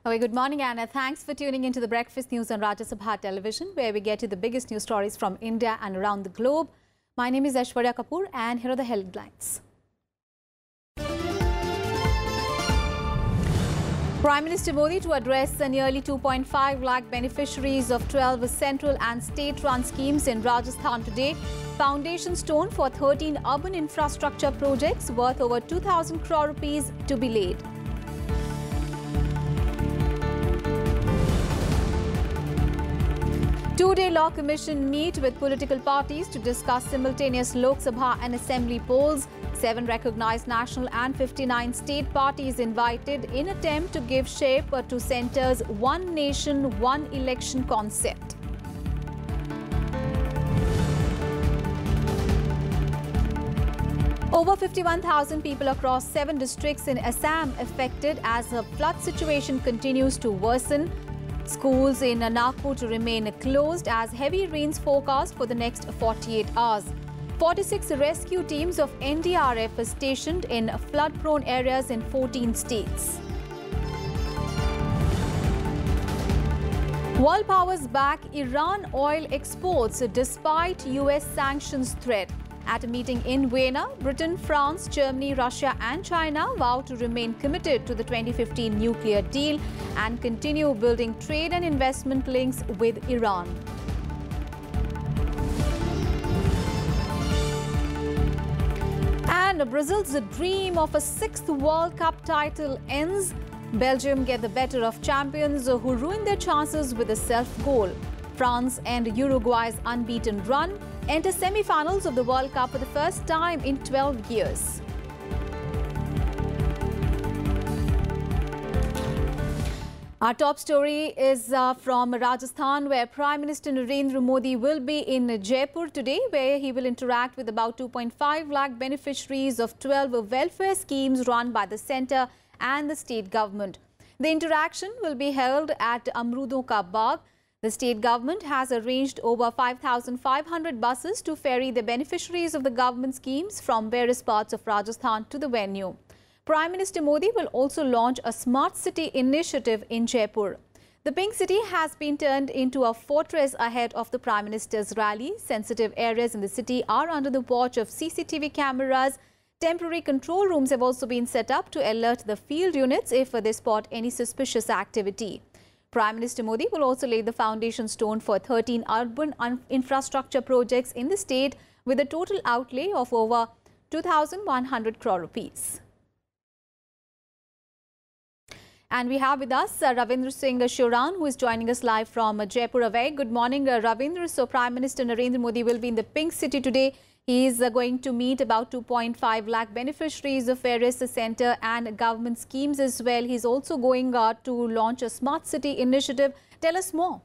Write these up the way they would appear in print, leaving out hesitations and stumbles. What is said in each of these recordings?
Okay, good morning, Anna. Thanks for tuning into the Breakfast News on Rajya Sabha television, where we get you the biggest news stories from India and around the globe. My name is Aishwarya Kapoor, and here are the headlines. Prime Minister Modi to address the nearly 2.5 lakh beneficiaries of 12 central and state-run schemes in Rajasthan today. Foundation stone for 13 urban infrastructure projects worth over 2,000 crore rupees to be laid. Two-day law commission meet with political parties to discuss simultaneous Lok Sabha and Assembly polls. 7 recognized national and 59 state parties invited in attempt to give shape to centre's one nation, one election concept. Over 51,000 people across 7 districts in Assam affected as the flood situation continues to worsen. Schools in Nagpur to remain closed as heavy rains forecast for the next 48 hours. 46 rescue teams of NDRF are stationed in flood-prone areas in 14 states. World powers back Iran oil exports despite US sanctions threat. At a meeting in Vienna, Britain, France, Germany, Russia and China vow to remain committed to the 2015 nuclear deal and continue building trade and investment links with Iran. And Brazil's dream of a 6th World Cup title ends. Belgium get the better of champions who ruined their chances with a self-goal. France and Uruguay's unbeaten run enter semi-finals of the World Cup for the first time in 12 years. Our top story is from Rajasthan, where Prime Minister Narendra Modi will be in Jaipur today, where he will interact with about 2.5 lakh beneficiaries of 12 welfare schemes run by the centre and the state government. The interaction will be held at Amrudon Ka Bagh. The state government has arranged over 5,500 buses to ferry the beneficiaries of the government schemes from various parts of Rajasthan to the venue. Prime Minister Modi will also launch a smart city initiative in Jaipur. The Pink City has been turned into a fortress ahead of the Prime Minister's rally. Sensitive areas in the city are under the watch of CCTV cameras. Temporary control rooms have also been set up to alert the field units if they spot any suspicious activity. Prime Minister Modi will also lay the foundation stone for 13 urban infrastructure projects in the state with a total outlay of over 2,100 crore rupees. And we have with us Ravindra Singh Shuran, who is joining us live from Jaipur. A very good morning, Ravindra. So Prime Minister Narendra Modi will be in the Pink City today. He is going to meet about 2.5 lakh beneficiaries of various centre and government schemes as well. He's also going to launch a smart city initiative. Tell us more.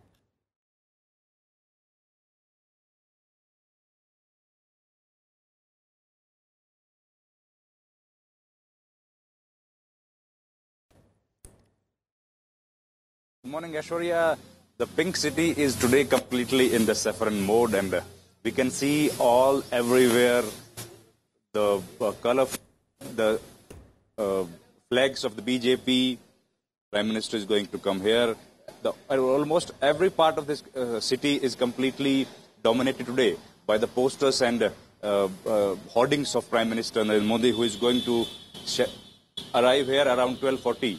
Good morning, Aishwarya. The Pink City is today completely in the saffron mode, and we can see all everywhere the the flags of the BJP. Prime Minister is going to come here. Almost every part of this city is completely dominated today by the posters and hoardings of Prime Minister Narendra Modi, who is going to arrive here around 12:40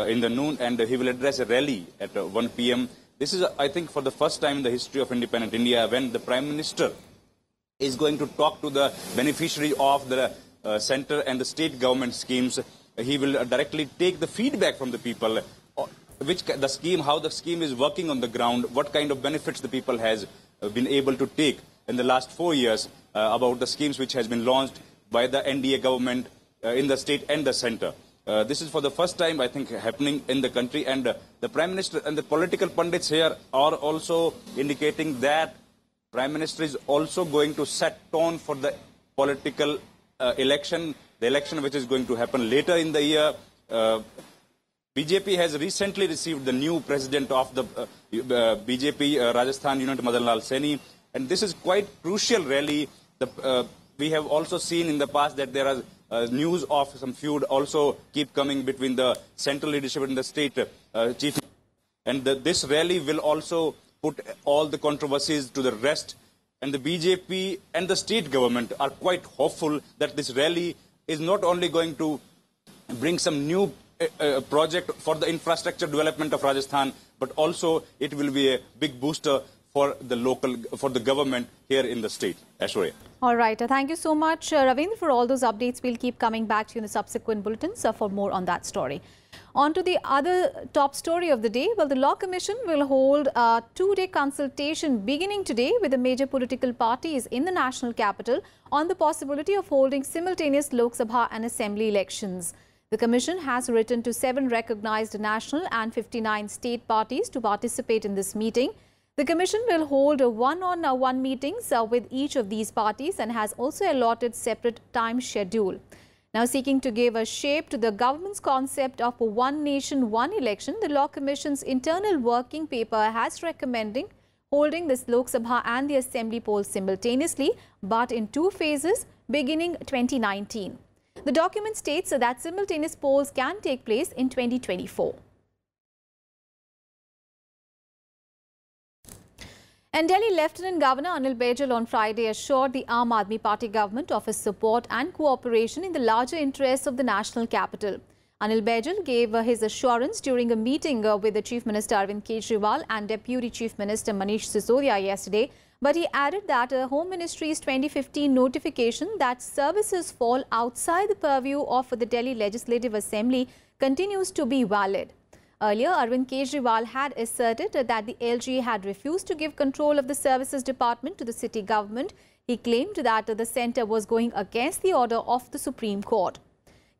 in the noon, and he will address a rally at 1 p.m. This is, I think, for the first time in the history of independent India when the Prime Minister is going to talk to the beneficiary of the centre and the state government schemes. He will directly take the feedback from the people, how the scheme is working on the ground, what kind of benefits the people has been able to take in the last 4 years about the schemes which has been launched by the NDA government in the state and the centre. This is for the first time, I think, happening in the country, and the Prime Minister and the political pundits here are also indicating that Prime Minister is also going to set tone for the political election, the election which is going to happen later in the year. BJP has recently received the new president of the BJP Rajasthan unit, Madan Lal Saini, and this is quite crucial rally. We have also seen in the past that there are news of some feud also keep coming between the central leadership in the state Chief. And this rally will also put all the controversies to the rest. And the BJP and the state government are quite hopeful that this rally is not only going to bring some new project for the infrastructure development of Rajasthan, but also it will be a big booster for the government here in the state. Aishwarya. All right. Thank you so much, Ravindra, for all those updates. We'll keep coming back to you in the subsequent bulletins for more on that story. On to the other top story of the day. Well, the Law Commission will hold a two-day consultation beginning today with the major political parties in the national capital on the possibility of holding simultaneous Lok Sabha and Assembly elections. The Commission has written to 7 recognized national and 59 state parties to participate in this meeting. The Commission will hold one-on-one meetings with each of these parties and has also allotted separate time schedule. Now, seeking to give a shape to the government's concept of one nation, one election, the Law Commission's internal working paper has recommending holding this Lok Sabha and the Assembly polls simultaneously, but in 2 phases beginning 2019. The document states that simultaneous polls can take place in 2024. And Delhi Lieutenant Governor Anil Kejriwal on Friday assured the Aam Aadmi Party government of his support and cooperation in the larger interests of the national capital. Anil Kejriwal gave his assurance during a meeting with the Chief Minister Arvind Kejriwal and Deputy Chief Minister Manish Sisodia yesterday, but he added that Home Ministry's 2015 notification that services fall outside the purview of the Delhi Legislative Assembly continues to be valid. Earlier, Arvind Kejriwal had asserted that the LG had refused to give control of the services department to the city government. He claimed that the centre was going against the order of the Supreme Court.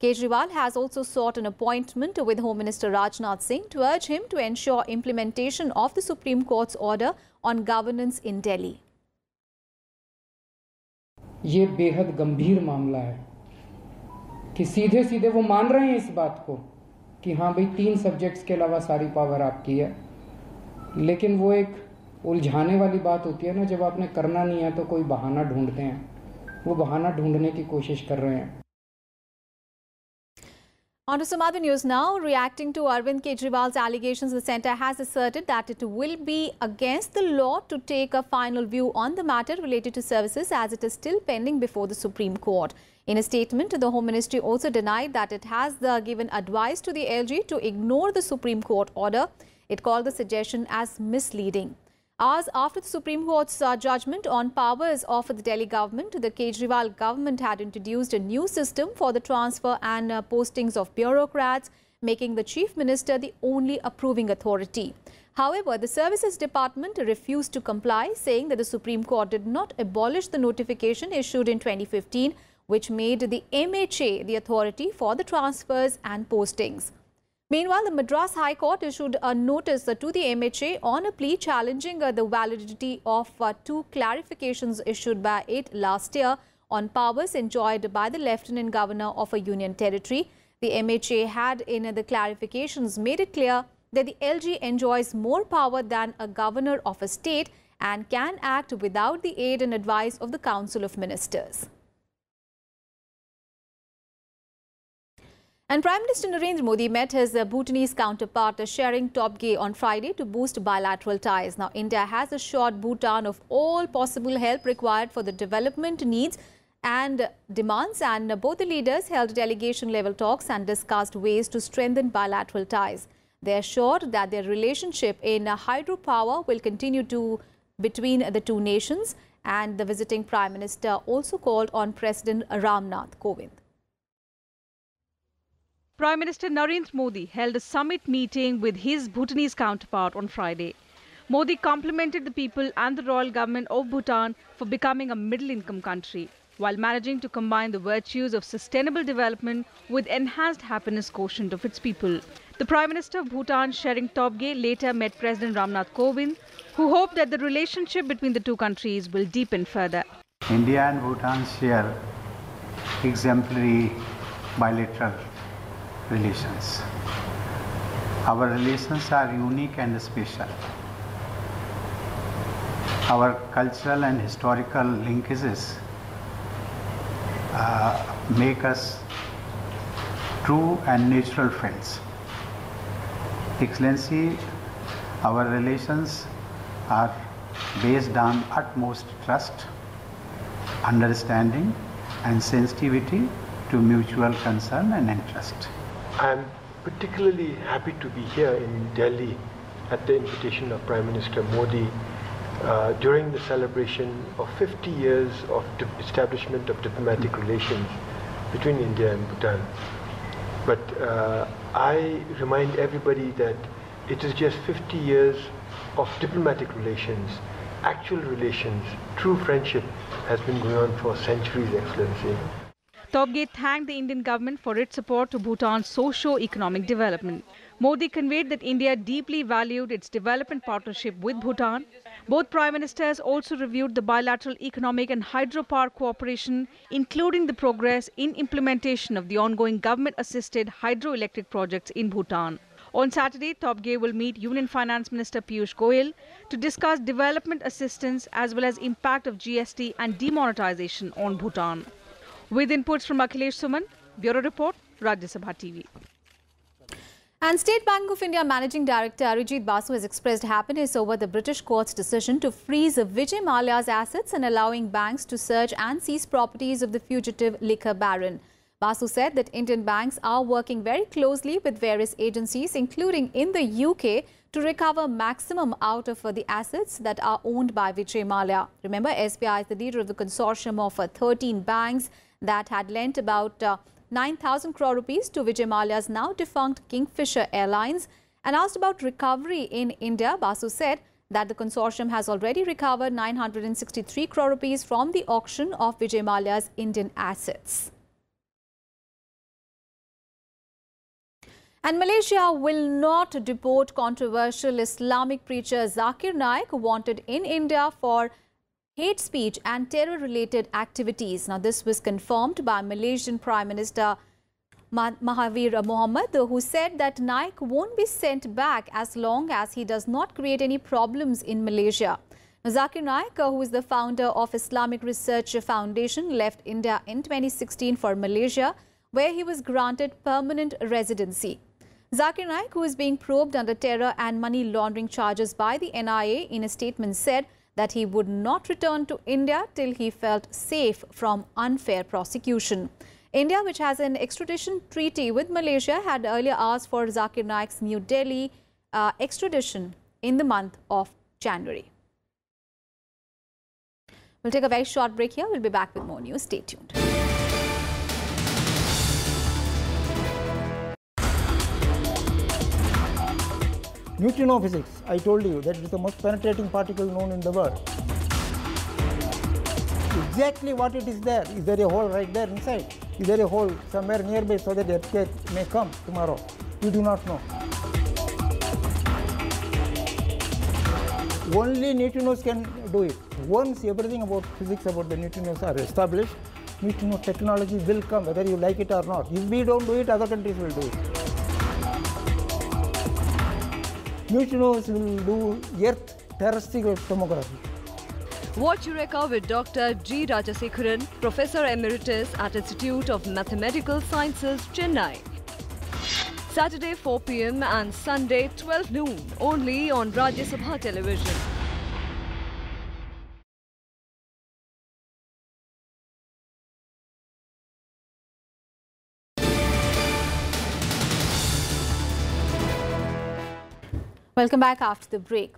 Kejriwal has also sought an appointment with Home Minister Rajnath Singh to urge him to ensure implementation of the Supreme Court's order on governance in Delhi. ये बेहद गंभीर मामला है कि सीधे सीधे वो मान रहे हैं इस बात को कि हाँ भाई 3 सब्जेक्ट्स के अलावा सारी पावर आपकी है, लेकिन वो एक उलझाने वाली बात होती है ना, जब आपने करना नहीं है तो कोई बहाना ढूंढते हैं, वो बहाना ढूंढने की कोशिश कर रहे हैं. On to some other news now. Reacting to Arvind Kejriwal's allegations, the centre has asserted that it will be against the law to take a final view on the matter related to services as it is still pending before the Supreme Court. In a statement, the Home Ministry also denied that it has given advice to the LG to ignore the Supreme Court order. It called the suggestion as misleading. Hours after the Supreme Court's judgment on powers of the Delhi government, the Kejriwal government had introduced a new system for the transfer and postings of bureaucrats, making the Chief Minister the only approving authority. However, the Services Department refused to comply, saying that the Supreme Court did not abolish the notification issued in 2015, which made the MHA the authority for the transfers and postings. Meanwhile, the Madras High Court issued a notice to the MHA on a plea challenging the validity of 2 clarifications issued by it last year on powers enjoyed by the Lieutenant Governor of a union territory. The MHA had in the clarifications made it clear that the LG enjoys more power than a governor of a state and can act without the aid and advice of the Council of Ministers. And Prime Minister Narendra Modi met his Bhutanese counterpart Shering Tobgay on Friday to boost bilateral ties. Now, India has assured Bhutan of all possible help required for the development needs and demands, and both the leaders held delegation-level talks and discussed ways to strengthen bilateral ties. They assured that their relationship in hydropower will continue between the 2 nations, and the visiting Prime Minister also called on President Ramnath Kovind. Prime Minister Narendra Modi held a summit meeting with his Bhutanese counterpart on Friday. Modi complimented the people and the royal government of Bhutan for becoming a middle-income country, while managing to combine the virtues of sustainable development with enhanced happiness quotient of its people. The Prime Minister of Bhutan, Shering Tobgay, later met President Ramnath Kovind, who hoped that the relationship between the 2 countries will deepen further. India and Bhutan share exemplary bilateral relations. Our relations are unique and special. Our cultural and historical linkages make us true and natural friends. Excellency, our relations are based on utmost trust, understanding and sensitivity to mutual concern and interest. I am particularly happy to be here in Delhi at the invitation of Prime Minister Modi during the celebration of 50 years of establishment of diplomatic relations between India and Bhutan. But I remind everybody that it is just 50 years of diplomatic relations, actual relations, true friendship has been going on for centuries, Excellency. Tobgay thanked the Indian government for its support to Bhutan's socio-economic development. Modi conveyed that India deeply valued its development partnership with Bhutan. Both Prime Ministers also reviewed the bilateral economic and hydropower cooperation, including the progress in implementation of the ongoing government-assisted hydroelectric projects in Bhutan. On Saturday, Tobgay will meet Union Finance Minister Piyush Goyal to discuss development assistance as well as impact of GST and demonetization on Bhutan. With inputs from Akhilesh Suman, Bureau Report, Rajya Sabha TV. And State Bank of India Managing Director Arijit Basu has expressed happiness over the British court's decision to freeze Vijay Mallyas' assets and allowing banks to search and seize properties of the fugitive liquor baron. Basu said that Indian banks are working very closely with various agencies, including in the UK, to recover maximum out of the assets that are owned by Vijay Mallyas. Remember, SBI is the leader of the consortium of 13 banks that had lent about 9,000 crore rupees to Vijay Mallyas' now defunct Kingfisher Airlines. And asked about recovery in India, Basu said that the consortium has already recovered 963 crore rupees from the auction of Vijay Mallyas' Indian assets. And Malaysia will not deport controversial Islamic preacher Zakir Naik, wanted in India for hate speech and terror-related activities. Now, this was confirmed by Malaysian Prime Minister Mahathir Mohamad, who said that Naik won't be sent back as long as he does not create any problems in Malaysia. Now, Zakir Naik, who is the founder of Islamic Research Foundation, left India in 2016 for Malaysia, where he was granted permanent residency. Zakir Naik, who is being probed under terror and money laundering charges by the NIA, in a statement said that he would not return to India till he felt safe from unfair prosecution. India, which has an extradition treaty with Malaysia, had earlier asked for Zakir Naik's New Delhi extradition in the month of January. We'll take a very short break here. We'll be back with more news. Stay tuned. Neutrino physics, I told you that it is the most penetrating particle known in the world. Exactly what it is there. Is there a hole right there inside? Is there a hole somewhere nearby so that the earthquake may come tomorrow? We do not know. Only neutrinos can do it. Once everything about physics about the neutrinos are established, neutrino technology will come whether you like it or not. If we don't do it, other countries will do it. Neutrinos will do Earth terrestrial tomography. Watch Eureka with Dr. G. Rajasekharan, Professor Emeritus at Institute of Mathematical Sciences, Chennai. Saturday 4 p.m. and Sunday 12 noon, only on Rajya Sabha television. Welcome back after the break.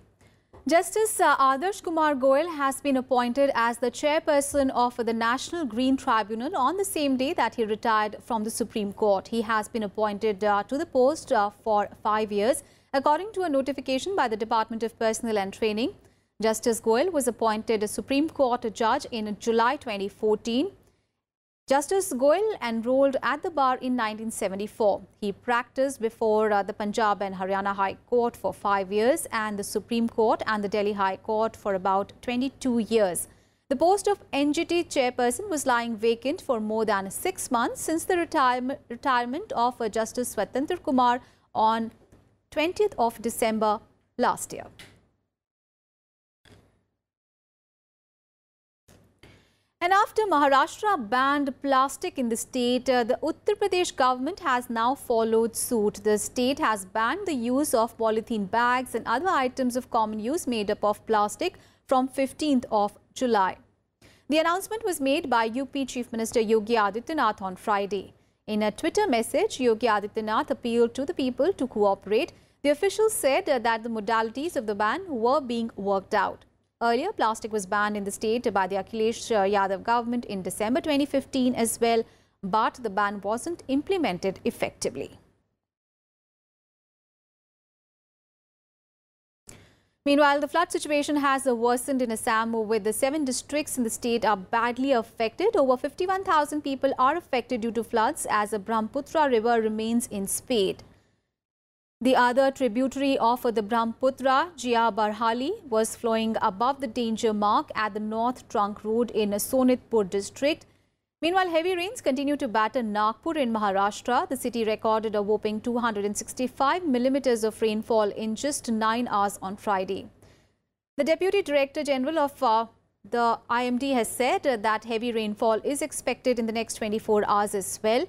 Justice Adarsh Kumar Goyal has been appointed as the chairperson of the National Green Tribunal on the same day that he retired from the Supreme Court. He has been appointed to the post for 5 years, according to a notification by the Department of Personnel and Training. Justice Goyal was appointed a Supreme Court judge in July 2014. Justice Goyal enrolled at the bar in 1974. He practiced before the Punjab and Haryana High Court for 5 years and the Supreme Court and the Delhi High Court for about 22 years. The post of NGT chairperson was lying vacant for more than 6 months since the retirement of Justice Swatantra Kumar on 20th of December last year. And after Maharashtra banned plastic in the state, the Uttar Pradesh government has now followed suit. The state has banned the use of polythene bags and other items of common use made up of plastic from 15th of July. The announcement was made by UP Chief Minister Yogi Adityanath on Friday. In a Twitter message, Yogi Adityanath appealed to the people to cooperate. The officials said that the modalities of the ban were being worked out. Earlier, plastic was banned in the state by the Akhilesh Yadav government in December 2015 as well, but the ban wasn't implemented effectively. Meanwhile, the flood situation has worsened in Assam, with the 7 districts in the state are badly affected. Over 51,000 people are affected due to floods as the Brahmaputra river remains in spate. The other tributary of the Brahmaputra, Jia Barhali, was flowing above the danger mark at the North Trunk Road in Sonitpur district. Meanwhile, heavy rains continue to batter Nagpur in Maharashtra. The city recorded a whopping 265 millimeters of rainfall in just 9 hours on Friday. The Deputy Director General of the IMD has said that heavy rainfall is expected in the next 24 hours as well.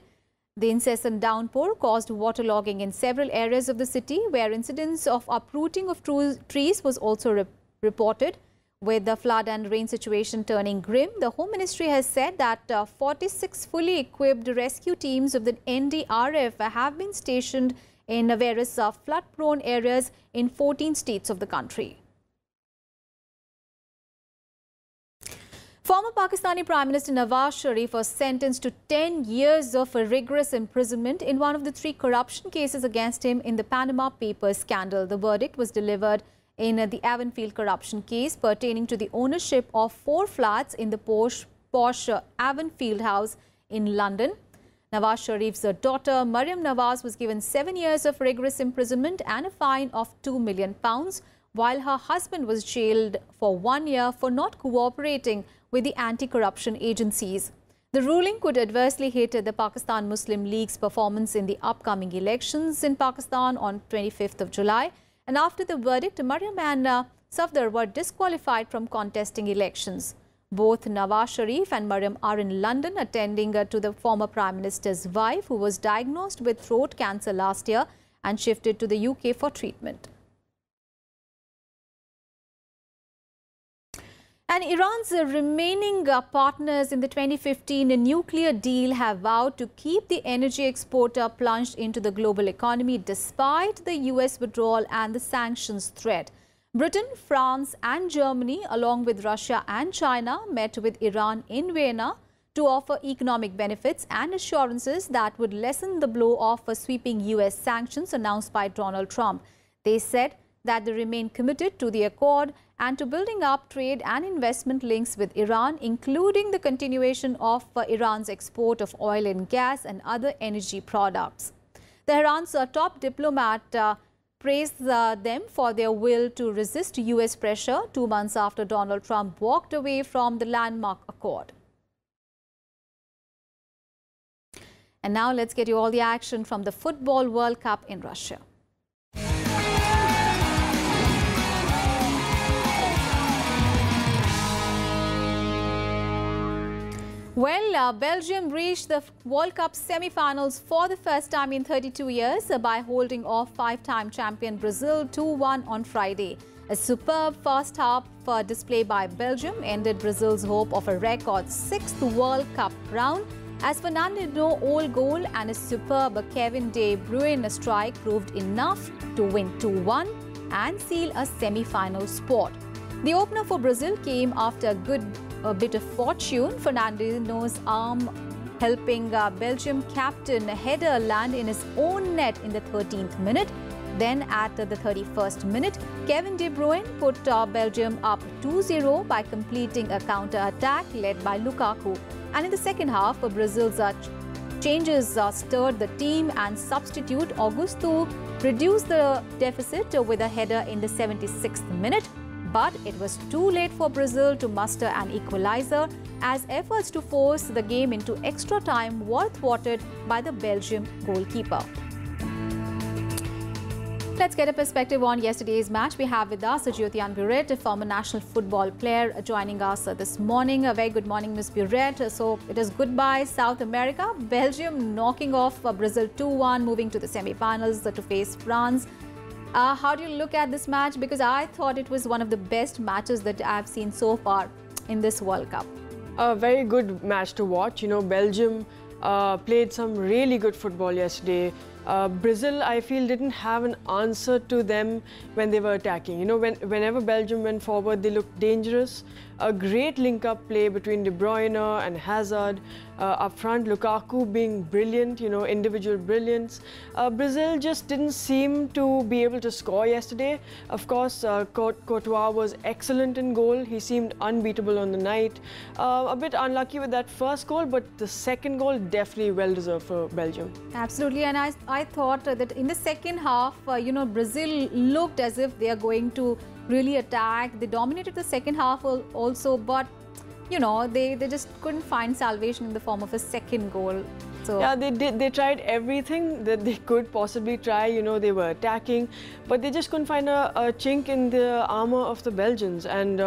The incessant downpour caused waterlogging in several areas of the city, where incidents of uprooting of trees was also reported. With the flood and rain situation turning grim, the Home Ministry has said that 46 fully equipped rescue teams of the NDRF have been stationed in various flood-prone areas in 14 states of the country. Former Pakistani Prime Minister Nawaz Sharif was sentenced to 10 years of rigorous imprisonment in one of the 3 corruption cases against him in the Panama Papers scandal. The verdict was delivered in the Avonfield corruption case pertaining to the ownership of 4 flats in the posh Avonfield house in London. Nawaz Sharif's daughter, Maryam Nawaz, was given 7 years of rigorous imprisonment and a fine of £2 million, while her husband was jailed for 1 year for not cooperating with the anti-corruption agencies. The ruling could adversely hit the Pakistan Muslim League's performance in the upcoming elections in Pakistan on 25th of July. And after the verdict, Maryam and Safdar were disqualified from contesting elections. Both Nawaz Sharif and Maryam are in London attending to the former Prime Minister's wife, who was diagnosed with throat cancer last year and shifted to the UK for treatment. And Iran's remaining partners in the 2015 nuclear deal have vowed to keep the energy exporter plunged into the global economy despite the US withdrawal and the sanctions threat. Britain, France and Germany, along with Russia and China, met with Iran in Vienna to offer economic benefits and assurances that would lessen the blow of sweeping US sanctions announced by Donald Trump. They said that they remain committed to the accord and to building up trade and investment links with Iran, including the continuation of Iran's export of oil and gas and other energy products. Tehran's top diplomat praised them for their will to resist US pressure 2 months after Donald Trump walked away from the landmark accord. And now let's get you all the action from the Football World Cup in Russia. Well, Belgium reached the World Cup semi-finals for the first time in 32 years by holding off 5-time champion Brazil 2-1 on Friday. A superb first half display by Belgium ended Brazil's hope of a record 6th World Cup crown, as Fernandinho's own goal and a superb Kevin De Bruyne strike proved enough to win 2-1 and seal a semi-final spot. The opener for Brazil came after a bit of fortune. Fernandinho's arm helping Belgium captain header land in his own net in the 13th minute. Then at the 31st minute, Kevin De Bruyne put Belgium up 2-0 by completing a counter-attack led by Lukaku. And in the second half, Brazil's changes stirred the team, and substitute Augusto reduced the deficit with a header in the 76th minute. But it was too late for Brazil to muster an equalizer, as efforts to force the game into extra time were thwarted by the Belgian goalkeeper. Let's get a perspective on yesterday's match. We have with us Jyotian Burette, a former national football player, joining us this morning. A very good morning, Ms. Burette. So it is goodbye South America. Belgium knocking off Brazil 2-1, moving to the semi-finals to face France. How do you look at this match? Because I thought it was one of the best matches that I've seen so far in this World Cup. A very good match to watch. You know, Belgium played some really good football yesterday. Brazil, I feel, didn't have an answer to them when they were attacking. You know, whenever Belgium went forward, they looked dangerous. A great link-up play between De Bruyne and Hazard. Up front, Lukaku being brilliant, you know, individual brilliance. Brazil just didn't seem to be able to score yesterday. Of course, Courtois was excellent in goal. He seemed unbeatable on the night. A bit unlucky with that first goal, but the second goal definitely well-deserved for Belgium. Absolutely, and I thought that in the second half, you know, Brazil looked as if they are going to really attack. They dominated the second half also, but you know, they just couldn't find salvation in the form of a second goal. So yeah, they did. They tried everything that they could possibly try. You know, they were attacking, but they just couldn't find a chink in the armor of the Belgians. And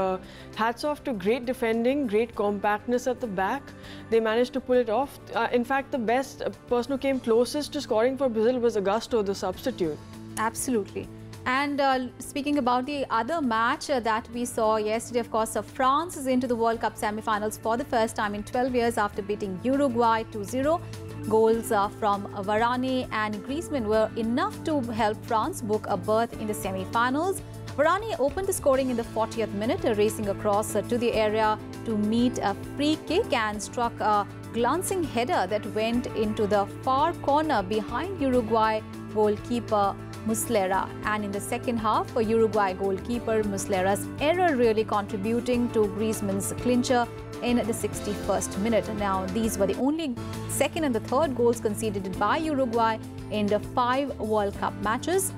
hats off to great defending, great compactness at the back. They managed to pull it off. In fact, the best person who came closest to scoring for Brazil was Augusto, the substitute. Absolutely. And speaking about the other match that we saw yesterday, of course, France is into the World Cup semi-finals for the first time in 12 years after beating Uruguay 2-0. Goals from Varane and Griezmann were enough to help France book a berth in the semi-finals. Varane opened the scoring in the 40th minute, racing across to the area to meet a free kick and struck a glancing header that went into the far corner behind Uruguay goalkeeper Muslera. And in the second half, for Uruguay goalkeeper Muslera's error really contributing to Griezmann's clincher in the 61st minute. Now, these were the only second and the third goals conceded by Uruguay in the 5 World Cup matches.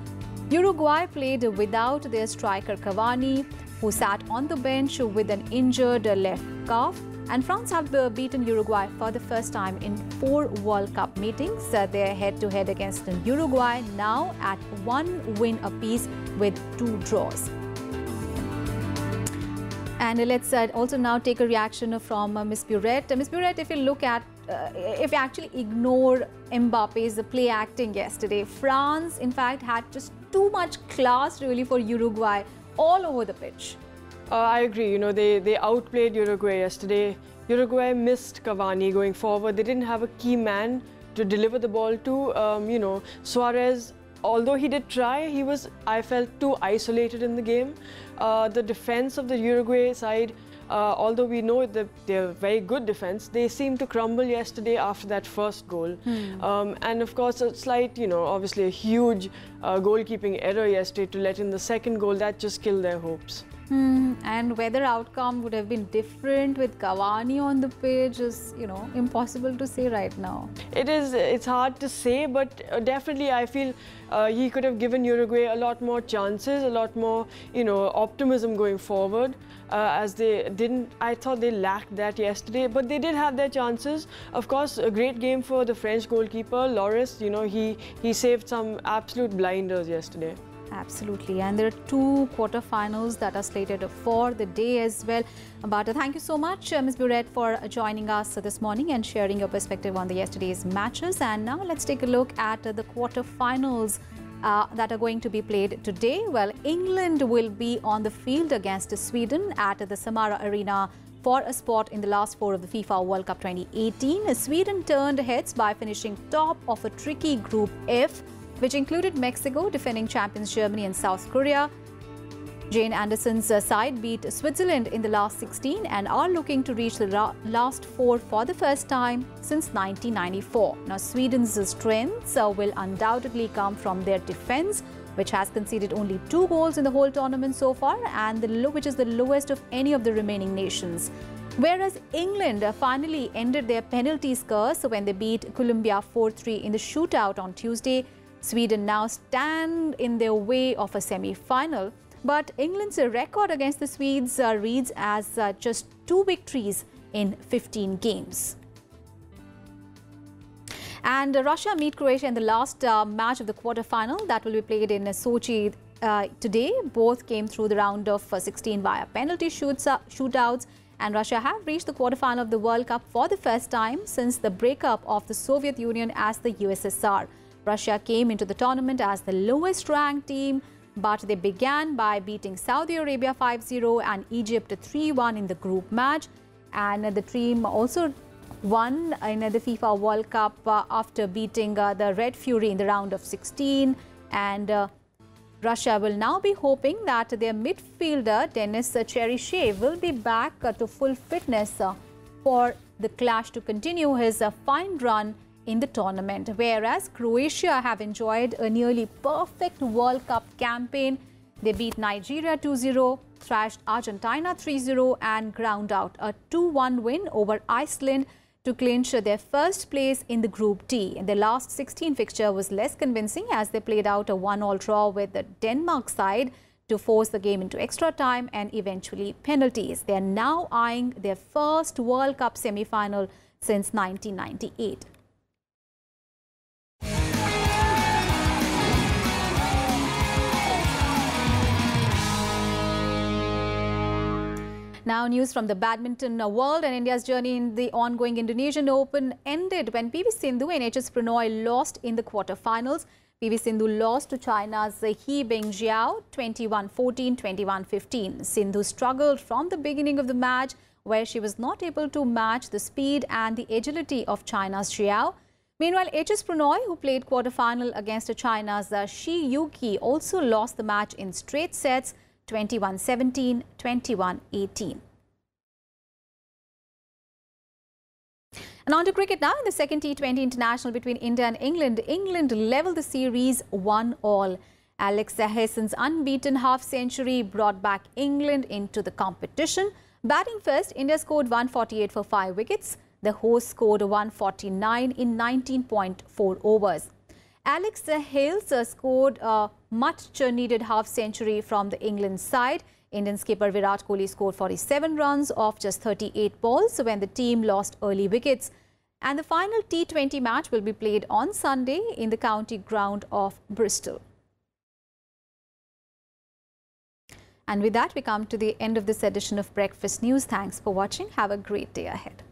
Uruguay played without their striker Cavani, who sat on the bench with an injured left calf. And France have beaten Uruguay for the first time in 4 World Cup meetings. They're head-to-head against Uruguay now at 1 win apiece with 2 draws. And let's also now take a reaction from Ms. Burette. Ms. Burette, if you look at, if you actually ignore Mbappe's play acting yesterday, France, in fact, had just too much class really for Uruguay all over the pitch. I agree. You know, they outplayed Uruguay yesterday. Uruguay missed Cavani going forward. They didn't have a key man to deliver the ball to. You know, Suarez, although he did try, he was, I felt, too isolated in the game. The defense of the Uruguay side, although we know that they're very good defense, they seemed to crumble yesterday after that first goal. And of course, a slight, you know, obviously a huge goalkeeping error yesterday to let in the second goal. That just killed their hopes. And whether outcome would have been different with Cavani on the pitch is, you know, impossible to say right now. It is. It's hard to say, but definitely I feel he could have given Uruguay a lot more chances, a lot more, you know, optimism going forward. As they didn't, I thought they lacked that yesterday, but they did have their chances. Of course, a great game for the French goalkeeper, Lloris. You know, he saved some absolute blinders yesterday. Absolutely, and there are 2 quarterfinals that are slated for the day as well. But thank you so much, Ms. Burette, for joining us this morning and sharing your perspective on the yesterday's matches. And now let's take a look at the quarterfinals that are going to be played today. Well, England will be on the field against Sweden at the Samara Arena for a spot in the last 4 of the FIFA World Cup 2018. Sweden turned heads by finishing top of a tricky Group F, which included Mexico, defending champions Germany and South Korea. Jane Anderson's side beat Switzerland in the last 16 and are looking to reach the last 4 for the first time since 1994. Now, Sweden's strengths will undoubtedly come from their defense, which has conceded only 2 goals in the whole tournament so far, and which is the lowest of any of the remaining nations. Whereas England finally ended their penalties curse when they beat Colombia 4-3 in the shootout on Tuesday. Sweden now stand in their way of a semi-final, but England's record against the Swedes reads as just 2 victories in 15 games. And Russia meet Croatia in the last match of the quarterfinal that will be played in Sochi today. Both came through the round of 16 via penalty shootouts, and Russia have reached the quarterfinal of the World Cup for the first time since the breakup of the Soviet Union as the USSR. Russia came into the tournament as the lowest ranked team, but they began by beating Saudi Arabia 5-0 and Egypt 3-1 in the group match. And the team also won in the FIFA World Cup after beating the Red Fury in the round of 16. And Russia will now be hoping that their midfielder Denis Cheryshev will be back to full fitness for the clash to continue his fine run in the tournament. Whereas Croatia have enjoyed a nearly perfect World Cup campaign. They beat Nigeria 2-0, thrashed Argentina 3-0 and ground out a 2-1 win over Iceland to clinch their first place in the Group D. And their last 16 fixture was less convincing as they played out a 1-1 draw with the Denmark side to force the game into extra time and eventually penalties. They are now eyeing their first World Cup semi-final since 1998. Now news from the badminton world, and India's journey in the ongoing Indonesian Open ended when PV Sindhu and HS Pranoy lost in the quarterfinals. PV Sindhu lost to China's He Bingjiao 21-14, 21-15. Sindhu struggled from the beginning of the match, where she was not able to match the speed and the agility of China's Xiao. Meanwhile, HS Pranoy, who played quarterfinal against China's Shi Yuqi, also lost the match in straight sets 21-17, 21-18. And on to cricket now. In the second T20 international between India and England, England levelled the series 1-1. Alex Hessen's unbeaten half-century brought back England into the competition. Batting first, India scored 148 for 5 wickets. The hosts scored 149 in 19.4 overs. Alex Hales scored a much-needed half-century from the England side. Indian skipper Virat Kohli scored 47 runs off just 38 balls when the team lost early wickets. And the final T20 match will be played on Sunday in the county ground of Bristol. And with that, we come to the end of this edition of Breakfast News. Thanks for watching. Have a great day ahead.